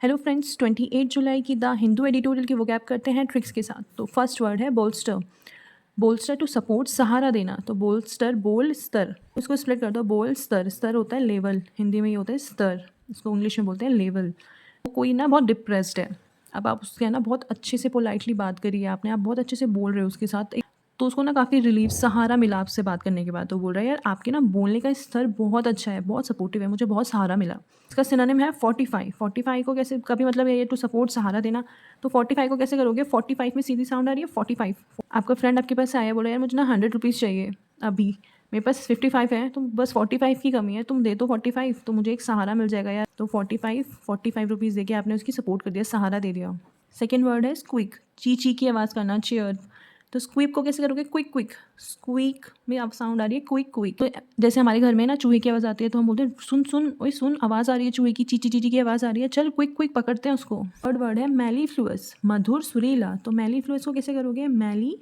Hello friends, 28 जुलाई की the Hindu editorial की vocab करते हैं ट्रिक्स के साथ। तो फर्स्ट वर्ड है बोल्स्टर। बोल्स्टर टू सपोर्ट, सहारा देना। तो बोल्स्टर, बोल स्तर, इसको स्प्लिट कर दो। बोल स्तर, स्तर होता है लेवल, हिंदी में ये होता है स्तर, इसको इंग्लिश में बोलते हैं लेवल। तो कोई ना बहुत डिप्रेस्ड है, अब आप उसके ना बहुत अच्छे से पोलाइटली बात करिए, आपने आप बहुत अच्छे से बोल रहे हो उसके साथ, तो उसको ना काफ़ी रिलीफ, सहारा मिला आपसे बात करने के बाद। तो बोल रहा है यार आपके ना बोलने का स्तर बहुत अच्छा है, बहुत सपोर्टिव है, मुझे बहुत सहारा मिला। इसका सिनोनिम है 45। 45 को कैसे, कभी मतलब ये टू सपोर्ट, सहारा देना, तो 45 को कैसे करोगे? 45 में सीधी साउंड आ रही है 45। आपका फ्रेंड आपके पास आया, बोला यार मुझे ना 100 रुपीज़ चाहिए अभी, मेरे पास 55 है, तो बस 45 की कमी है, तुम दे दो 45, तो मुझे एक सहारा मिल जाएगा यार। तो 45 रुपीज़ दे के आपने उसकी सपोर्ट कर दिया, सहारा दे दिया। सेकेंड वर्ड है स्क्विक, ची ची की आवाज़ करना, चेयर। तो स्क्वीप को कैसे करोगे? क्विक क्विक, स्क्वीक में आप साउंड आ रही है क्विक क्विक। तो जैसे हमारे घर में ना चूहे की आवाज़ आती है, तो हम बोलते हैं सुन सुन, ओए सुन, आवाज़ आ रही है चूहे की, चीची चीची की आवाज़ आ रही है, चल क्विक क्विक पकड़ते हैं उसको। थर्ड वर्ड है मेलीफ्लुअस, मधुर सुरीला। तो मेलीफ्लुअस को कैसे करोगे? मैली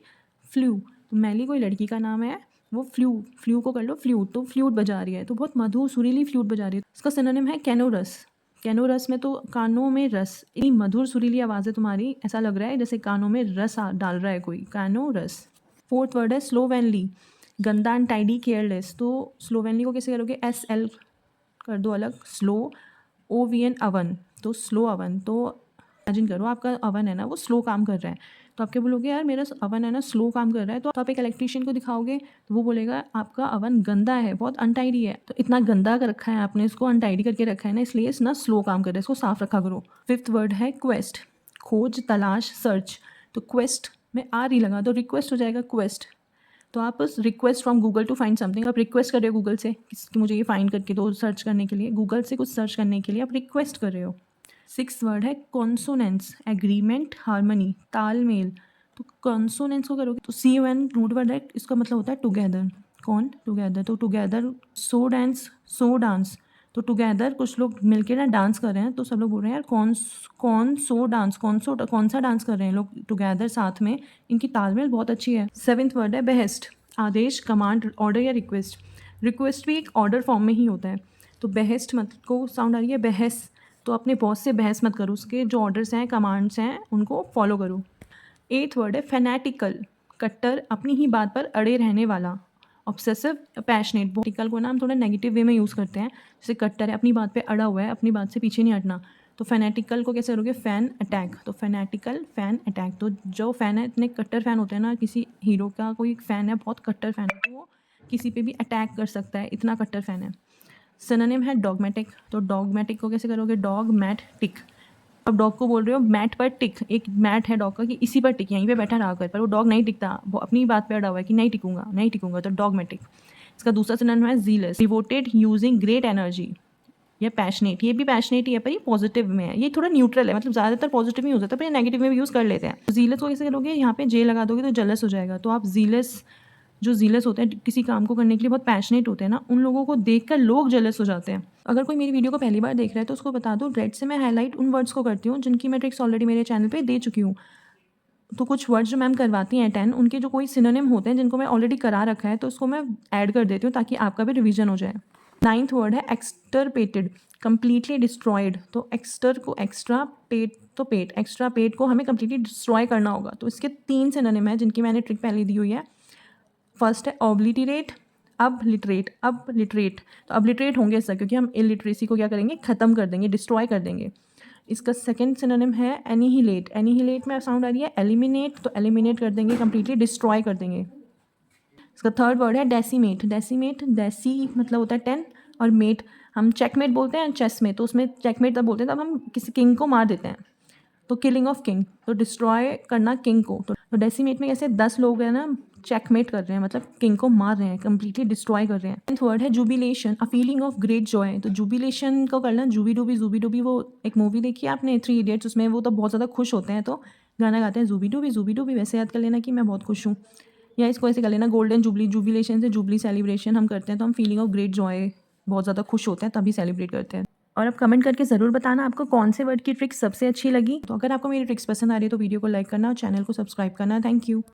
फ्लू, तो मैली कोई लड़की का नाम है, वो फ्लू, फ्लू को कर लो फ्लूट, तो फ्लूट बजा रही है, तो बहुत मधुर सुरीली फ्लूट बजा रही है। इसका सिनोनिम है कैनोरस। कैनोरस में तो कानों में रस, इतनी मधुर सुरीली आवाज़ है तुम्हारी, ऐसा लग रहा है जैसे कानों में रस डाल रहा है कोई, कैनोरस। फोर्थ वर्ड है स्लोवेनली, गंदा, अनटाइडी, केयरलेस। तो स्लोवेनली को कैसे करोगे? SL कर दो अलग, स्लो, OVN अवन, तो स्लो अवन। तो इमेजिन करो आपका अवन है ना, वो स्लो काम कर रहा है, तो आपके बोलोगे यार मेरा अवन है ना स्लो काम कर रहा है, तो आप एक इलेक्ट्रीशियन को दिखाओगे तो वो बोलेगा आपका अवन गंदा है, बहुत अनटाइडी है। तो इतना गंदा कर रखा है आपने, इसको अनटाइडी करके रखा है ना, इसलिए इतना स्लो काम कर रहा है, इसको साफ रखा करो। फिफ्थ वर्ड है क्वेस्ट, खोज, तलाश, सर्च। तो क्वेस्ट में आर ही लगा दो, रिक्वेस्ट हो जाएगा क्वेस्ट। तो आप उस request from Google to find something, आप रिक्वेस्ट कर रहे हो गूगल से कि मुझे ये फाइंड करके दो, सर्च करने के लिए, गूगल से कुछ सर्च करने के लिए आप रिक्वेस्ट कर रहे हो। सिक्स वर्ड है कॉन्सोनेंस, एग्रीमेंट, हार्मनी, तालमेल। तो कॉन्सोनेंस को करोगे तो CON रूट वर्ड है, इसका मतलब होता है टुगेदर। कौन? टुगेदर, तो टुगेदर, सो डांस, सो डांस। तो टुगेदर कुछ लोग मिलके ना डांस कर रहे हैं, तो सब लोग बोल रहे हैं यार कौन सो डांस, कौन सा डांस कर रहे हैं लोग टुगेदर साथ में, इनकी तालमेल बहुत अच्छी है। सेवेंथ वर्ड है बेहेस्ट, आदेश, कमांड, ऑर्डर या रिक्वेस्ट। रिक्वेस्ट भी एक ऑर्डर फॉर्म में ही होता है, तो बेहेस्ट मत को साउंड आ रही है बहस, तो अपने बॉस से बहस मत करो, उसके जो ऑर्डर्स हैं, कमांड्स हैं, उनको फॉलो करो। एथ वर्ड है फैनेटिकल, कट्टर, अपनी ही बात पर अड़े रहने वाला। Obsessive, passionate. टिकल को ना हम थोड़ा नेगेटिव वे में यूज़ करते हैं, जैसे कट्टर है, अपनी बात पे अड़ा हुआ है, अपनी बात से पीछे नहीं हटना। तो फैनेटिकल को कैसे करोगे? फैन अटैक, तो फैनेटिकल, फैन अटैक। तो जो फ़ैन है, इतने कट्टर फ़ैन होते हैं ना, किसी हीरो का कोई फ़ैन है, बहुत कट्टर फ़ैन है, तो वो किसी पे भी अटैक कर सकता है, इतना कट्टर फ़ैन है। सिनोनिम है डॉगमेटिक, तो डॉगमेटिक को कैसे करोगे? डॉग, मैट, टिक। अब डॉग को बोल रहे हो मैट पर टिक, एक मैट है डॉग का कि इसी पर टिक, यहीं पे बैठा रहा कर, पर वो डॉग नहीं टिकता, वो अपनी बात पे अड़ा हुआ है कि नहीं टिकूंगा नहीं टिकूंगा, तो डॉगमेटिक। इसका दूसरा सिनोनिम है jealous, devoted, using great energy, या पैशनेट। ये भी पैशनेट ही है, पर ये पॉजिटिव में है, ये थोड़ा न्यूट्रल है, मतलब ज़्यादातर पॉजिटिव ही हो जाता है, पर ये नेगेटिव में भी यूज़ कर लेते हैं। जीलस को कैसे करोगे? यहाँ पे जे लगा दोगे तो जलस हो जाएगा, तो आप जीलस, जो जीलस होते हैं, किसी काम को करने के लिए बहुत पैशनेट होते हैं ना, उन लोगों को देखकर लोग जेलस हो जाते हैं। अगर कोई मेरी वीडियो को पहली बार देख रहा है तो उसको बता दो, रेड से मैं हाईलाइट उन वर्ड्स को करती हूँ जिनकी मैं ट्रिक्स ऑलरेडी मेरे चैनल पे दे चुकी हूँ। तो कुछ वर्ड्स जो मैम करवाती हैं 10, उनके जो कोई सिनोनिम होते हैं जिनको मैं ऑलरेडी करा रखा है, तो उसको मैं ऐड कर देती हूँ ताकि आपका भी रिवीजन हो जाए। नाइन्थ वर्ड है एक्सटरपेटेड, कम्प्लीटली डिस्ट्रॉयड। तो एक्सटर को एक्स्ट्रा, पेट तो पेट, एक्स्ट्रा पेट को हमें कम्प्लीटली डिस्ट्रॉय करना होगा। तो इसके 3 सिनोनिम है जिनकी मैंने ट्रिक पहले दी हुई है। फर्स्ट है ऑब्लिटरेट, अब लिटरेट, अब लिटरेट। तो अब लिटरेट होंगे इससे, क्योंकि हम इलिटरेसी को क्या करेंगे? ख़त्म कर देंगे, डिस्ट्रॉय कर देंगे। इसका सेकंड सिनोनिम है एनिहिलेट। एनिहिलेट में साउंड आ रही है एलिमिनेट, तो एलिमिनेट कर देंगे, कंप्लीटली डिस्ट्रॉय कर देंगे। इसका थर्ड वर्ड है डेसीमेट। डेसीमेट, डेसी मतलब होता है 10, और मेट हम चेकमेट बोलते हैं चेस में, तो उसमें चेकमेट तब बोलते हैं तब हम किसी किंग को मार देते हैं, तो किलिंग ऑफ किंग, तो डिस्ट्रॉय करना किंग को। तो डेसीमेट में कैसे 10 लोग हैं ना, चेकमेट कर रहे हैं, मतलब किंग को मार रहे हैं, कंप्लीटली डिस्ट्रॉय कर रहे हैं। टेंथ वर्ड है jubilation, a feeling of great Joy. तो जुबिलेशन को करना जूबी डूबी। वो एक मूवी देखी है आपने, 3 इडियट्स, उसमें वो तो बहुत ज़्यादा खुश होते हैं, तो गाना गाते हैं जूबी डूबी, वैसे याद कर लेना कि मैं बहुत खुश हूँ, या इसको ऐसे कर लेना गोल्डन जुबली, जुबिलेशन से जुबली सेलिब्रेशन हम करते हैं, तो हम फीलिंग ऑफ ग्रेट जॉय, बहुत ज़्यादा खुश होते हैं तभी सेलिब्रेट करते हैं। और आप कमेंट करके ज़रूर बताना आपको कौन से वर्ड की ट्रिक्स सबसे अच्छी लगी। तो अगर आपको मेरी ट्रिक्स पसंद आ रही है तो वीडियो को लाइक करना और चैनल को सब्सक्राइब करना। Thank you.